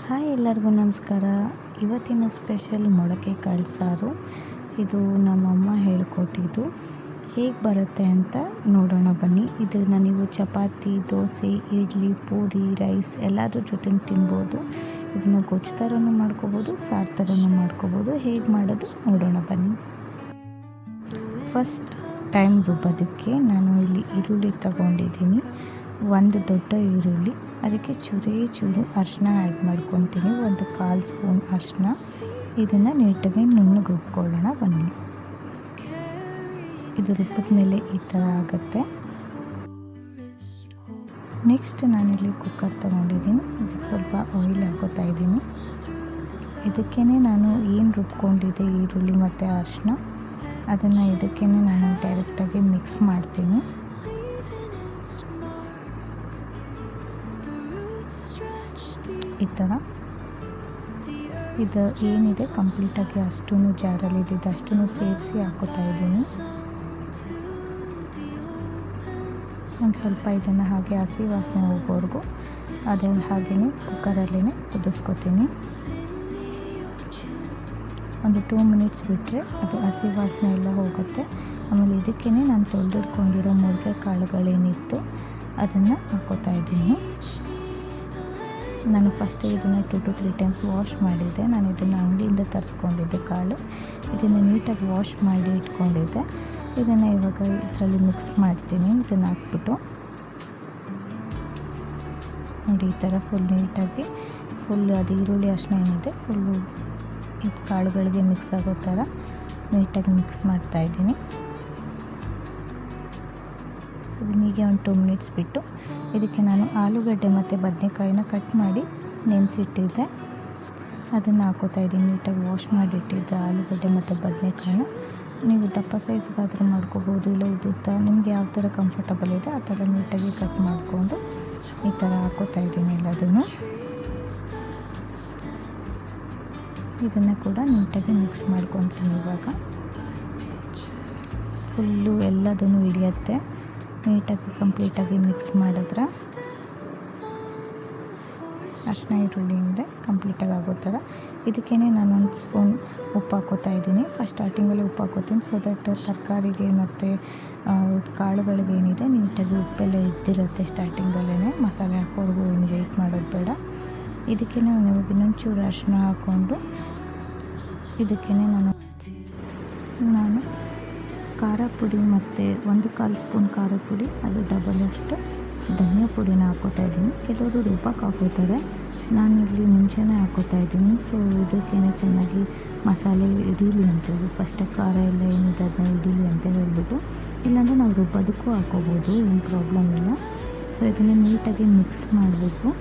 Hi ಎಲ್ಲರಿಗೂ ನಮಸ್ಕಾರ. ಇವತ್ತಿನ ಸ್ಪೆಷಲ್ ಮೊಳಕೆ ಕಾಳು ಸಾರು. ಇದು ನಮ್ಮಮ್ಮ ಹೇಳಿಕೊಟ್ಟಿದ್ದು. ಹೇಗೆ ಬರುತ್ತೆ ಅಂತ ನೋಡೋಣ ಬನ್ನಿ. ಇದನ್ನು ನೀವು ಚಪಾತಿ, ದೋಸೆ, ಇಡ್ಲಿ, ಪೂರಿ, ರೈಸ್ ಎಲ್ಲದ್ರ ಜೊತೆ ತಿನ್ಬೋದು. ಇದನ್ನು ಗೊಜ್ಜು ಥರನೂ ಮಾಡ್ಕೋಬೋದು, ಸಾರು ಥರನೂ ಮಾಡ್ಕೋಬೋದು. ಹೇಗೆ ಮಾಡೋದು ನೋಡೋಣ ಬನ್ನಿ. ಫಸ್ಟ್ ಟೈಮ್ ರುಬ್ಬೋದಕ್ಕೆ ನಾನು ಇಲ್ಲಿ ಈರುಳ್ಳಿ ತಗೊಂಡಿದ್ದೀನಿ. ಒಂದು ದೊಡ್ಡ ಈರುಳ್ಳಿ, ಅದಕ್ಕೆ ಚೂರು ಅರಿಶಿನ ಆ್ಯಡ್ ಮಾಡ್ಕೊತೀನಿ. 1/4 ಸ್ಪೂನ್ ಅರಿಶಿನ. ಇದನ್ನು ನೀಟಾಗಿ ನುಣ್ಣಗೆ ರುಬ್ಕೊಳ್ಳೋಣ ಬನ್ನಿ. ಇದು ರುಬ್ಬಿದ ಮೇಲೆ ಈ ಥರ ಆಗುತ್ತೆ. ನೆಕ್ಸ್ಟ್ ನಾನಿಲ್ಲಿ ಕುಕ್ಕರ್ ತೊಗೊಂಡಿದ್ದೀನಿ. ಇದಕ್ಕೆ ಸ್ವಲ್ಪ ಆಯಿಲ್ ಹಾಕೋತಾ ಇದ್ದೀನಿ. ಇದಕ್ಕೇ ನಾನು ಏನು ರುಬ್ಕೊಂಡಿದ್ದೆ ಈರುಳ್ಳಿ ಮತ್ತು ಅರಿಶಿನ, ಅದನ್ನು ಇದಕ್ಕೇ ನಾನು ಡೈರೆಕ್ಟಾಗಿ ಮಿಕ್ಸ್ ಮಾಡ್ತೀನಿ. ಈ ಥರ ಇದು ಏನಿದೆ ಕಂಪ್ಲೀಟಾಗಿ ಅಷ್ಟೂ ಜಾರಲ್ಲಿ ಇದ್ದಿದ್ದು ಅಷ್ಟೂ ಸೇರಿಸಿ ಹಾಕೋತಾ ಇದ್ದೀನಿ. ಒಂದು ಸ್ವಲ್ಪ ಇದನ್ನು ಹಾಗೆ ಹಸಿ ವಾಸನೆ ಹೋಗೋವರೆಗೂ ಅದೇ ಹಾಗೆಯೇ ಕುಕ್ಕರಲ್ಲೇ ಕುದಿಸ್ಕೊತೀನಿ. ಒಂದು 2 ಮಿನಿಟ್ಸ್ ಬಿಟ್ಟರೆ ಅದು ಹಸಿ ವಾಸನೆ ಎಲ್ಲ ಹೋಗುತ್ತೆ. ಆಮೇಲೆ ಇದಕ್ಕೇ ನಾನು ತೊಳೆದಿಟ್ಕೊಂಡಿರೋ ಮೊಳಕೆ ಕಾಳುಗಳೇನಿತ್ತು ಅದನ್ನು ಹಾಕೋತಾ ಇದ್ದೀನಿ. ನಾನು ಫಸ್ಟೇ ಇದನ್ನು 2 to 3 ಟೈಮ್ಸ್ ವಾಶ್ ಮಾಡಿದ್ದೆ. ನಾನು ಇದನ್ನು ಅಂಗಡಿಯಿಂದ ತರಿಸ್ಕೊಂಡಿದ್ದೆ ಕಾಳು. ಇದನ್ನು ನೀಟಾಗಿ ವಾಶ್ ಮಾಡಿ ಇಟ್ಕೊಂಡಿದ್ದೆ. ಇದನ್ನು ಇವಾಗ ಇದರಲ್ಲಿ ಮಿಕ್ಸ್ ಮಾಡ್ತೀನಿ. ಇದನ್ನು ಹಾಕ್ಬಿಟ್ಟು ನೋಡಿ, ಈ ಥರ ಫುಲ್ ನೀಟಾಗಿ ಅದು ಈರುಳ್ಳಿ ಅರಿಶಿನ ಏನಿದೆ ಫುಲ್ಲು ಈ ಕಾಳುಗಳಿಗೆ ಮಿಕ್ಸ್ ಆಗೋ ಥರ ನೀಟಾಗಿ ಮಿಕ್ಸ್ ಮಾಡ್ತಾಯಿದ್ದೀನಿ. ಇದನ್ನೀಗೆ ಒಂದು 2 ಮಿನಿಟ್ಸ್ ಬಿಟ್ಟು ಇದಕ್ಕೆ ನಾನು ಆಲೂಗಡ್ಡೆ ಮತ್ತು ಬದನೆಕಾಯಿನ ಕಟ್ ಮಾಡಿ ನೆನೆಸಿಟ್ಟಿದ್ದೆ. ಅದನ್ನು ಹಾಕೋತಾ ಇದ್ದೀನಿ. ನೀಟಾಗಿ ವಾಶ್ ಮಾಡಿಟ್ಟಿದ್ದೆ ಆಲೂಗಡ್ಡೆ ಮತ್ತು ಬದನೆಕಾಯಿನ. ನೀವು ದಪ್ಪ ಸೈಜ್ಗಾದರೆ ಮಾಡ್ಕೋಬೋದು, ಇಲ್ಲ ಉದ್ದುತ್ತ ನಿಮಗೆ ಯಾವ ಥರ ಕಂಫರ್ಟಬಲ್ ಇದೆ ಆ ಥರ ನೀಟಾಗಿ ಕಟ್ ಮಾಡಿಕೊಂಡು ಈ ಥರ ಹಾಕೋತಾ ಇದ್ದೀನಿ ಎಲ್ಲದನ್ನು. ಇದನ್ನು ಕೂಡ ನೀಟಾಗಿ ಮಿಕ್ಸ್ ಮಾಡ್ಕೊತೀನಿ. ಇವಾಗ ಫುಲ್ಲು ಎಲ್ಲದನ್ನು ಹಿಡಿಯುತ್ತೆ. ನೀಟಾಗಿ ಕಂಪ್ಲೀಟಾಗಿ ಮಿಕ್ಸ್ ಮಾಡಿದ್ರೆ ಅರಿಶಿನ ಈರುಳ್ಳಿಯಿಂದ ಕಂಪ್ಲೀಟಾಗಿ ಆಗೋ ಥರ. ಇದಕ್ಕೇ ನಾನು 1 ಸ್ಪೂನ್ ಉಪ್ಪು ಹಾಕೋತಾ ಇದ್ದೀನಿ. ಫಸ್ಟ್ ಸ್ಟಾರ್ಟಿಂಗಲ್ಲಿ ಉಪ್ಪು ಹಾಕೋತೀನಿ, ಸೊ ದಟ್ ತರಕಾರಿಗೆ ಮತ್ತು ಕಾಳುಗಳಿಗೆ ಏನಿದೆ ನೀಟಾಗಿ ಉಪ್ಪೆಲ್ಲ ಇದ್ದಿರುತ್ತೆ ಸ್ಟಾರ್ಟಿಂಗಲ್ಲೇ. ಮಸಾಲೆ ಹಾಕೋರ್ಗೂ ಏನು ವೆಯ್ಟ್ ಮಾಡೋದು ಬೇಡ. ಇದಕ್ಕೇ ನಾನು ಇನ್ನೊಂಚೂರು ಅರಿಶಿನ ಹಾಕ್ಕೊಂಡು ಇದಕ್ಕೇ ನಾನು ಖಾರ ಪುಡಿ ಮತ್ತು 1/4 ಸ್ಪೂನ್ ಖಾರ ಪುಡಿ, ಅದು ಡಬಲ್ ಅಷ್ಟು ಧನಿಯಾ ಪುಡಿನ ಹಾಕೋತಾ ಇದ್ದೀನಿ. ಕೆಲವರು ರುಬ್ಬಕ್ಕೆ ಹಾಕೋತಾರೆ, ನಾನಿಲ್ಲಿ ಮುಂಚೆನೇ ಹಾಕೋತಾ ಇದ್ದೀನಿ. ಸೊ ಇದಕ್ಕೇ ಚೆನ್ನಾಗಿ ಮಸಾಲೆ ಹಿಡೀಲಿ ಅಂತೇಳಿ ಫಸ್ಟ್ ಖಾರ ಎಲ್ಲ ಏನಿದೆ ಅದನ್ನ ಹಿಡೀಲಿ ಅಂತ ಹೇಳ್ಬಿಟ್ಟು, ಇಲ್ಲಾಂದರೆ ನಾವು ರುಬ್ಬೋದಕ್ಕೂ ಹಾಕೋಬೋದು, ಏನು ಪ್ರಾಬ್ಲಮ್ ಇಲ್ಲ. ಸೊ ಇದನ್ನು ನೀಟಾಗಿ ಮಿಕ್ಸ್ ಮಾಡಬೇಕು.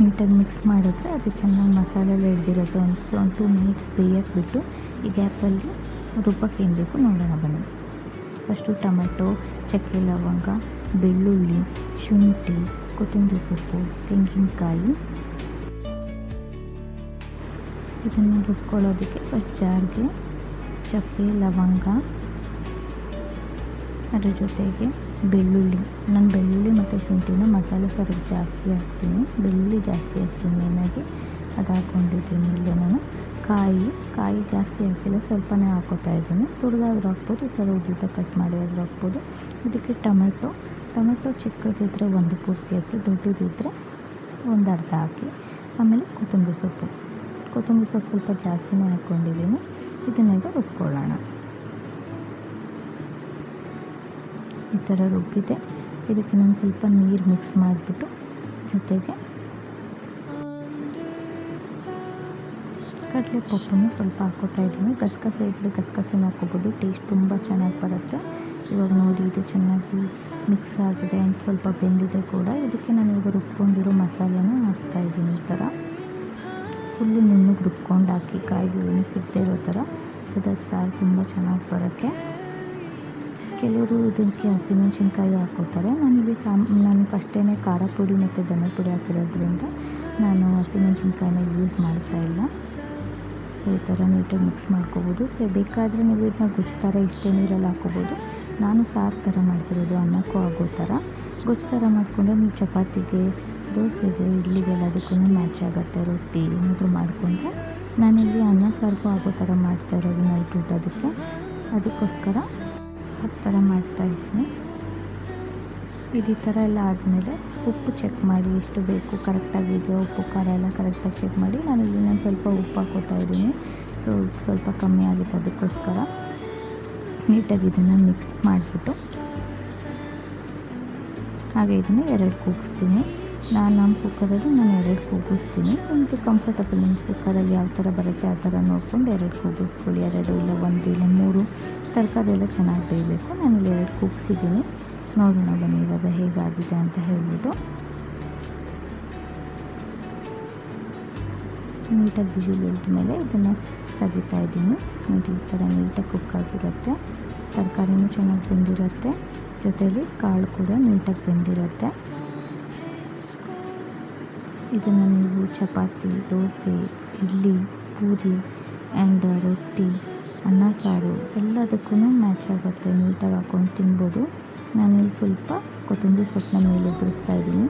ನೀಟಾಗಿ ಮಿಕ್ಸ್ ಮಾಡಿದ್ರೆ ಅದು ಚೆನ್ನಾಗಿ ಮಸಾಲೆ ಎಲ್ಲ ಹಿಡ್ದಿರುತ್ತೆ. ಒಂದು 2 ಮಿನಿಟ್ಸ್ ಬೇಯಕ್ಕೆ ಬಿಟ್ಟು ಈ ಗ್ಯಾಪಲ್ಲಿ ರುಬ್ಬಕ್ಕೆ ಏನು ಬೇಕು ನೋಡೋಣ ಬನ್ನಿ. ಫಸ್ಟು ಟೊಮೆಟೊ, ಚಕ್ಕೆ, ಲವಂಗ, ಬೆಳ್ಳುಳ್ಳಿ, ಶುಂಠಿ, ಕೊತ್ತಂಬರಿ ಸೊಪ್ಪು, ತೆಂಗಿನಕಾಯಿ, ಇದನ್ನು ರುಬ್ಕೊಳ್ಳೋದಕ್ಕೆ ಫಸ್ಟ್ ಜಾರ್ಗೆ ಚಕ್ಕೆ, ಲವಂಗ, ಅದ್ರ ಜೊತೆಗೆ ಬೆಳ್ಳುಳ್ಳಿ. ನಾನು ಬೆಳ್ಳುಳ್ಳಿ ಮತ್ತು ಶುಂಠಿನ ಮಸಾಲೆ ಸಾರಿಗೆ ಜಾಸ್ತಿ ಹಾಕ್ತೀನಿ, ಬೆಳ್ಳುಳ್ಳಿ ಜಾಸ್ತಿ ಹಾಕ್ತೀನಿ ಮೇನಾಗಿ. ಅದು ಹಾಕ್ಕೊಂಡಿದ್ದೀನಿ. ಇಲ್ಲಿ ನಾನು ಕಾಯಿ ಜಾಸ್ತಿ ಹಾಕಿಲ್ಲ, ಸ್ವಲ್ಪನೇ ಹಾಕೋತಾ ಇದ್ದೀನಿ. ತುರಿದಾದ್ರೂ ಹಾಕ್ಬೋದು, ಈ ಥರ ಉದ್ದುದ್ದ ಕಟ್ ಮಾಡಿ ಆದರೂ ಹಾಕ್ಬೋದು. ಇದಕ್ಕೆ ಟೊಮೆಟೊ ಚಿಕ್ಕದಿದ್ದರೆ 1 ಪೂರ್ತಿ ಹಾಕಿ, ದೊಡ್ಡದಿದ್ದರೆ 1 ಅರ್ಧ ಹಾಕಿ. ಆಮೇಲೆ ಕೊತ್ತಂಬರಿ ಸೊಪ್ಪು ಸ್ವಲ್ಪ ಜಾಸ್ತಿನೇ ಹಾಕ್ಕೊಂಡಿದ್ದೀನಿ. ಇದನ್ನೆಲ್ಲ ರುಬ್ಕೊಳ್ಳೋಣ. ಈ ಥರ ರುಬ್ಬಿದೆ. ಇದಕ್ಕೆ ನಾನು ಸ್ವಲ್ಪ ನೀರು ಮಿಕ್ಸ್ ಮಾಡಿಬಿಟ್ಟು ಜೊತೆಗೆ ಕಡಲೆ ಪಪ್ಪನ್ನು ಸ್ವಲ್ಪ ಹಾಕೋತಾ ಇದ್ದೀನಿ. ಗಸಗಸೆ ಇದ್ದರೆ ಗಸಗಸೆನ ಹಾಕೋಬೋದು, ಟೇಸ್ಟ್ ತುಂಬ ಚೆನ್ನಾಗಿ ಬರುತ್ತೆ. ಇವಾಗ ನೋಡಿ, ಇದು ಚೆನ್ನಾಗಿ ಮಿಕ್ಸ್ ಆಗಿದೆ, ಸ್ವಲ್ಪ ಬೆಂದಿದೆ ಕೂಡ. ಇದಕ್ಕೆ ನಾನು ಇವಾಗ ರುಬ್ಕೊಂಡಿರೋ ಮಸಾಲೆನ ಹಾಕ್ತಾಯಿದ್ದೀನಿ. ಈ ಥರ ಫುಲ್ಲು ನುಣ್ಣಗೆ ರುಬ್ಕೊಂಡು ಹಾಕಿ, ಕಾಯಿಗೆ ಏನು ಸಿಗದೆ ಇರೋ ಥರ. ಸೊ ದಟ್ ಸಾರು ತುಂಬ ಚೆನ್ನಾಗಿ ಬರುತ್ತೆ. ಕೆಲವರು ಇದಕ್ಕೆ ಹಸಿಮೆಣ್ಸಿನ್ಕಾಯಿ ಹಾಕೋತಾರೆ. ನಾನು ಫಸ್ಟೇ ಖಾರ ಪುಡಿ ಮತ್ತು ಧನಿಯಾ ಪುಡಿ ಹಾಕಿರೋದ್ರಿಂದ ನಾನು ಹಸಿಮೆಣ್ಸಿನ್ಕಾಯಿನ ಯೂಸ್ ಮಾಡ್ತಾಯಿಲ್ಲ. ಸೊ ಈ ಥರ ನೀಟಾಗಿ ಮಿಕ್ಸ್ ಮಾಡ್ಕೋಬೋದು. ಬೇಕಾದರೆ ನೀವು ಇದನ್ನ ಗೊಜ್ಜು ಥರ ಇಷ್ಟೇ ನೀರಲ್ಲಿ ಹಾಕೋಬೋದು. ನಾನು ಸಾರು ಥರ ಮಾಡ್ತಿರೋದು, ಅನ್ನಕ್ಕೂ ಆಗೋ ಥರ. ಗೊಜ್ಜು ಥರ ಮಾಡಿಕೊಂಡ್ರೆ ನೀವು ಚಪಾತಿಗೆ, ದೋಸೆಗೆ ಇಡ್ಲಿಗೆ ಎಲ್ಲದಕ್ಕೂ ಮ್ಯಾಚ್ ಆಗುತ್ತೆ. ರೊಟ್ಟಿ ಏನಾದರೂ ಮಾಡಿಕೊಂಡ್ರೆ ನಾನಿಲ್ಲಿ ಅನ್ನ ಸಾರಿಗೂ ಆಗೋ ಥರ ಮಾಡ್ತಾ ಇರೋದು ನೈಟ್ ಊಟದಕ್ಕೆ. ಅದಕ್ಕೋಸ್ಕರ ಸಾರು ಥರ ಮಾಡ್ತಾಯಿದ್ದೀನಿ. ಇದು ಈ ಥರ ಎಲ್ಲ ಆದಮೇಲೆ ಉಪ್ಪು ಚೆಕ್ ಮಾಡಿ ಎಷ್ಟು ಬೇಕು, ಕರೆಕ್ಟಾಗಿದೆಯೋ ಉಪ್ಪು ಖಾರ ಎಲ್ಲ ಕರೆಕ್ಟಾಗಿ ಚೆಕ್ ಮಾಡಿ. ನಾನಿಲ್ಲಿ ನಾನು ಸ್ವಲ್ಪ ಉಪ್ಪು ಹಾಕ್ಕೋತಾ ಇದ್ದೀನಿ. ಸೊ ಸ್ವಲ್ಪ ಕಮ್ಮಿ ಆಗಿದೆ, ಅದಕ್ಕೋಸ್ಕರ ನೀಟಾಗಿ ಇದನ್ನು ಮಿಕ್ಸ್ ಮಾಡಿಬಿಟ್ಟು ಹಾಗೆ ಇದನ್ನು 2 ಕೂಗಿಸ್ತೀನಿ. ನಮ್ಮ ಕುಕ್ಕರಲ್ಲಿ ನಾನು 2 ಕೂಗಿಸ್ತೀನಿ. ನಿಮ್ಮದು ಕಂಫರ್ಟಬಲ್, ನಿಮ್ಮ ಕುಕ್ಕರಲ್ಲಿ ಯಾವ ಥರ ಬರುತ್ತೆ ಆ ಥರ ನೋಡ್ಕೊಂಡು 2 ಕೂಗಿಸ್ಕೊಳ್ಳಿ. 2 ಇಲ್ಲ 1 ಇಲ್ಲ 3 ತರಕಾರಿ ಎಲ್ಲ ಚೆನ್ನಾಗಿ ಬೇಯಬೇಕು. ನಾನಿಲ್ಲಿ 2 ಕೂಗಿಸಿದ್ದೀನಿ. ನೋಡೋಣ ಬನ್ನಿ ಇವಾಗ ಹೇಗಾಗಿದೆ ಅಂತ ಹೇಳ್ಬಿಟ್ಟು. ನೀಟಾಗಿ ವಿಜಿಲ್ ಇಳಿದ ಮೇಲೆ ಇದನ್ನು ತೆಗಿತಾ ಇದ್ದೀನಿ. ನೋಡಿ ಈ ಥರ ನೀಟಾಗಿ ಕುಕ್ ಆಗಿರುತ್ತೆ. ತರಕಾರಿನೂ ಚೆನ್ನಾಗಿ ಬೆಂದಿರುತ್ತೆ, ಜೊತೆಯಲ್ಲಿ ಕಾಳು ಕೂಡ ನೀಟಾಗಿ ಬೆಂದಿರುತ್ತೆ. ಇದನ್ನು ನೀವು ಚಪಾತಿ, ದೋಸೆ, ಇಡ್ಲಿ, ಪೂರಿ ಆ್ಯಂಡ್ ರೊಟ್ಟಿ, ಅನ್ನ ಸಾರು ಎಲ್ಲದಕ್ಕೂ ಮ್ಯಾಚ್ ಆಗುತ್ತೆ. ನೀಟಾಗಿ ಹಾಕ್ಕೊಂಡು ತಿನ್ಬೋದು. ನಾನಿಲ್ಲಿ ಸ್ವಲ್ಪ ಕೊತ್ತಂಬರಿ ಸೊಪ್ಪನ್ನ ಮೇಲೆ ಉದುರಿಸ್ತಾ ಇದ್ದೀನಿ.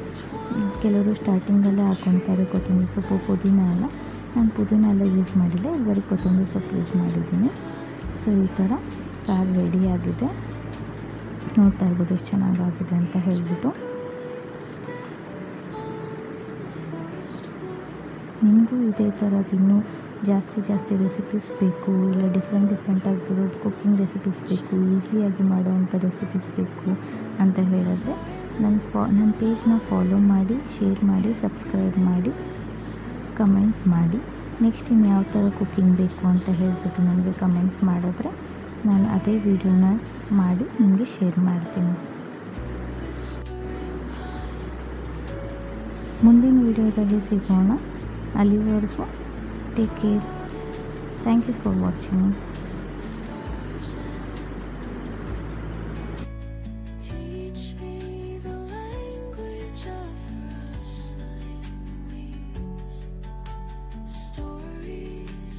ಕೆಲವರು ಸ್ಟಾರ್ಟಿಂಗಲ್ಲೇ ಹಾಕ್ಕೊತಾರೆ ಕೊತ್ತಂಬರಿ ಸೊಪ್ಪು, ಪುದೀನ ಎಲ್ಲ. ನಾನು ಪುದೀನ ಎಲ್ಲ ಯೂಸ್ ಮಾಡಿಲ್ಲ, ಬರೀ ಕೊತ್ತಂಬರಿ ಸೊಪ್ಪು ಯೂಸ್ ಮಾಡಿದ್ದೀನಿ. ಸೊ ಈ ಥರ ಸಾರು ರೆಡಿಯಾಗಿದೆ. ನೋಡ್ತಾ ಇರ್ಬೋದು ಎಷ್ಟು ಚೆನ್ನಾಗಾಗಿದೆ ಅಂತ ಹೇಳ್ಬಿಟ್ಟು. ನಿಮಗೂ ಇದೇ ಥರದ್ದು ಇನ್ನೂ ಜಾಸ್ತಿ ರೆಸಿಪೀಸ್ ಬೇಕು, ಇಲ್ಲ ಡಿಫ್ರೆಂಟಾಗಿ ಬರೋದು ಕುಕ್ಕಿಂಗ್ ರೆಸಿಪೀಸ್ ಬೇಕು, ಈಸಿಯಾಗಿ ಮಾಡೋವಂಥ ರೆಸಿಪೀಸ್ ಬೇಕು ಅಂತ ಹೇಳಿದ್ರೆ ನನ್ನ ಪೇಜ್ನ ಫಾಲೋ ಮಾಡಿ, ಶೇರ್ ಮಾಡಿ, ಸಬ್ಸ್ಕ್ರೈಬ್ ಮಾಡಿ, ಕಮೆಂಟ್ ಮಾಡಿ. ನೆಕ್ಸ್ಟ್ ಇನ್ನು ಯಾವ ಥರ ಕುಕ್ಕಿಂಗ್ ಬೇಕು ಅಂತ ಹೇಳಿಬಿಟ್ಟು ನನಗೆ ಕಮೆಂಟ್ಸ್ ಮಾಡಿದ್ರೆ ನಾನು ಅದೇ ವಿಡಿಯೋನ ಮಾಡಿ ನಿಮಗೆ ಶೇರ್ ಮಾಡ್ತೀನಿ. ಮುಂದಿನ ವಿಡಿಯೋದಲ್ಲಿ ಸಿಗೋಣ. ಅಲ್ಲಿವರೆಗೂ take care. Thank you for watching.